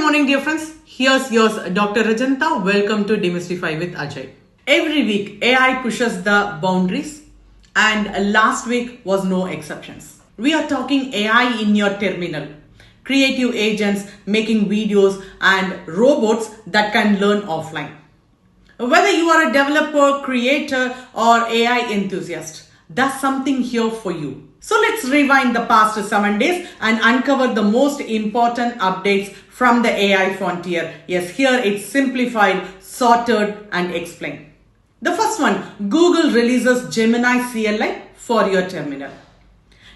morning, dear friends. Here's yours, Dr. Rajanta. Welcome to Demystify with Ajay. Every week, AI pushes the boundaries, and last week was no exceptions. We are talking AI in your terminal, creative agents making videos, and robots that can learn offline. Whether you are a developer, creator, or AI enthusiast, there's something here for you. So let's rewind the past 7 days and uncover the most important updates from the AI frontier. Yes, here it's simplified, sorted, and explained. The first one, Google releases Gemini CLI for your terminal.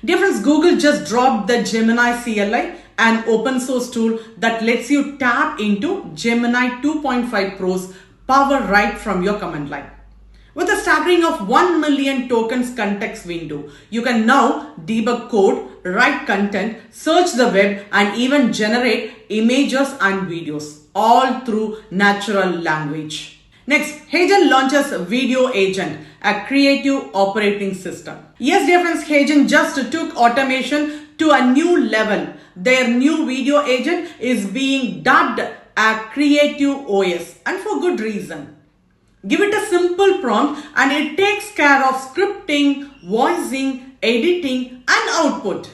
Dear friends, Google just dropped the Gemini CLI, an open source tool that lets you tap into Gemini 2.5 Pro's power right from your command line. With a staggering of 1 million tokens context window, you can now debug code, write content, search the web, and even generate images and videos, all through natural language. Next, Hagen launches Video Agent, a creative operating system. Yes, dear friends, Hagen just took automation to a new level. Their new video agent is being dubbed a creative OS, and for good reason. Give it a simple prompt and it takes care of scripting, voicing, editing, and output,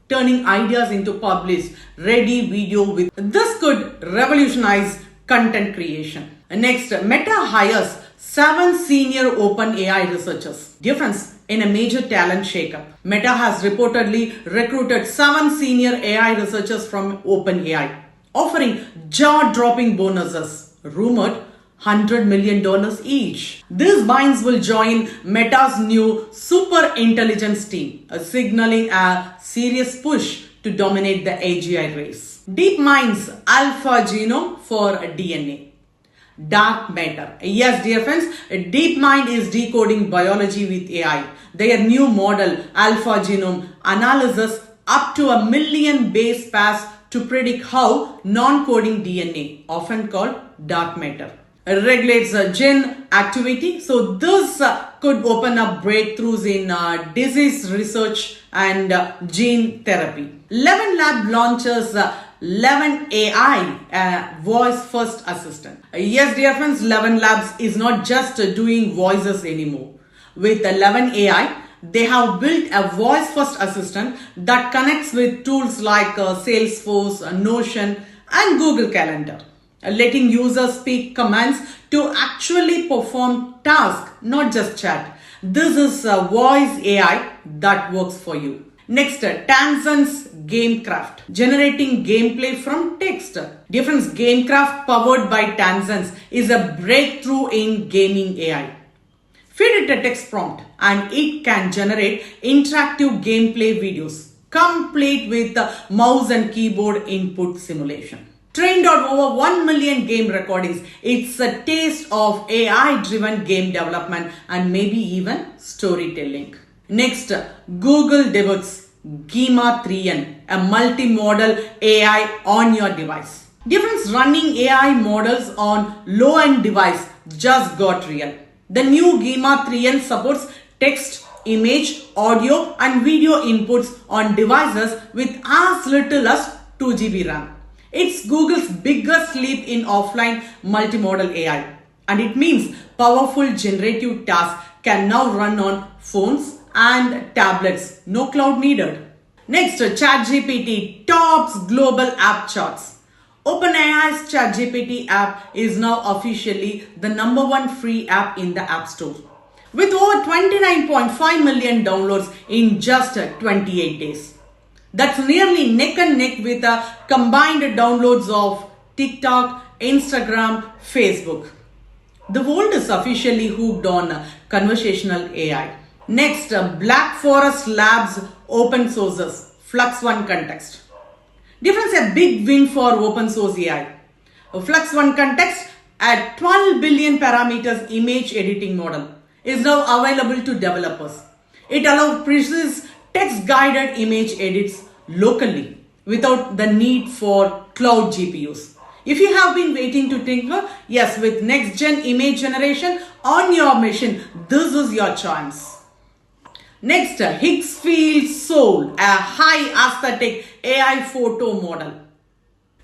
turning ideas into published, ready video. This could revolutionize content creation. Next, Meta hires 7 senior OpenAI researchers. Dear friends, in a major talent shakeup, Meta has reportedly recruited 7 senior AI researchers from OpenAI, offering jaw-dropping bonuses, rumored $100 million each. These minds will join Meta's new super intelligence team, signaling a serious push to dominate the AGI race. DeepMind's Alpha Genome for DNA. Dark matter. Yes, dear friends, DeepMind is decoding biology with AI. Their new model, Alpha Genome, analyzes up to 1 million base pairs to predict how non-coding DNA, often called dark matter, regulates gene activity. So this could open up breakthroughs in disease research and gene therapy. 11 Lab launches 11 AI voice first assistant. Yes, dear friends, 11 Labs is not just doing voices anymore. With 11 AI, they have built a voice first assistant that connects with tools like Salesforce, Notion, and Google Calendar, letting users speak commands to actually perform tasks, not just chat. This is a voice AI that works for you. Next, Tanzan's Gamecraft, generating gameplay from text. Different Gamecraft powered by Tanzans is a breakthrough in gaming AI. Feed it a text prompt and it can generate interactive gameplay videos, complete with mouse and keyboard input simulation. Trained on over 1 million game recordings, it's a taste of AI-driven game development and maybe even storytelling. Next, Google debuts Gemini 3N, a multimodal AI on your device. Difference running AI models on low-end device just got real. The new Gemini 3N supports text, image, audio, and video inputs on devices with as little as 2 GB RAM. It's Google's biggest leap in offline multimodal AI, and it means powerful generative tasks can now run on phones and tablets, no cloud needed. Next, ChatGPT tops global app charts. OpenAI's ChatGPT app is now officially the #1 free app in the App Store, with over 29.5 million downloads in just 28 days. That's nearly neck and neck with the combined downloads of TikTok, Instagram, Facebook. The world is officially hooked on conversational AI. Next, Black Forest Labs open sources Flux One Context. Difference, a big win for open source AI. Flux One Context, a 12 billion parameters image editing model, is now available to developers. It allows precise text-guided image edits locally without the need for cloud GPUs. If you have been waiting to tinker, yes, with next-gen image generation on your machine, this is your chance. Next, Higgsfield Soul, a high aesthetic AI photo model.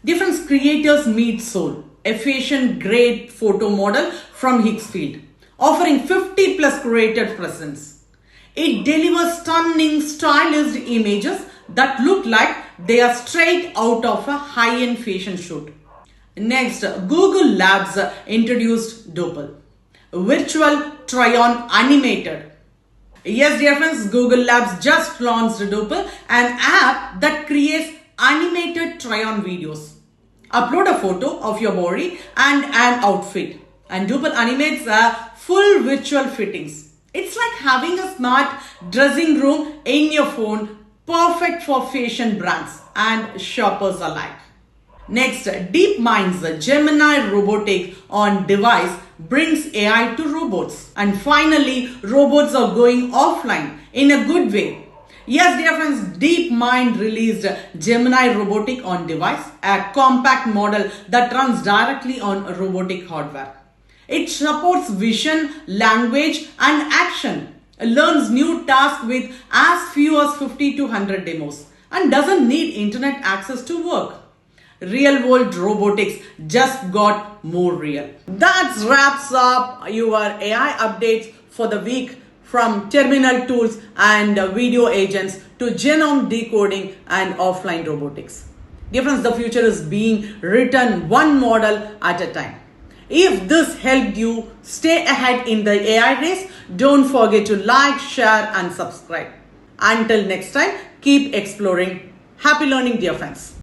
Dear friends, creators meet Soul, a fashion-grade photo model from Hicksfield, offering 50 plus curated presents. It delivers stunning, stylized images that look like they are straight out of a high-end fashion shoot. Next, Google Labs introduced Doppel, virtual try-on animated. Yes, dear friends, Google Labs just launched Doppel, an app that creates animated try-on videos. Upload a photo of your body and an outfit, and Doppel animates full virtual fittings. It's like having a smart dressing room in your phone, perfect for fashion brands and shoppers alike. Next, DeepMind's Gemini robotic on device brings AI to robots. And finally, robots are going offline in a good way. Yes, dear friends, DeepMind released Gemini robotic on device, a compact model that runs directly on robotic hardware. It supports vision, language, and action, learns new tasks with as few as 50 to 100 demos, and doesn't need internet access to work. Real world robotics just got more real. That wraps up your AI updates for the week, from terminal tools and video agents to genome decoding and offline robotics. Dear friends, the future is being written one model at a time. If this helped you stay ahead in the AI race, don't forget to like, share and subscribe. Until next time, keep exploring. Happy learning, dear friends.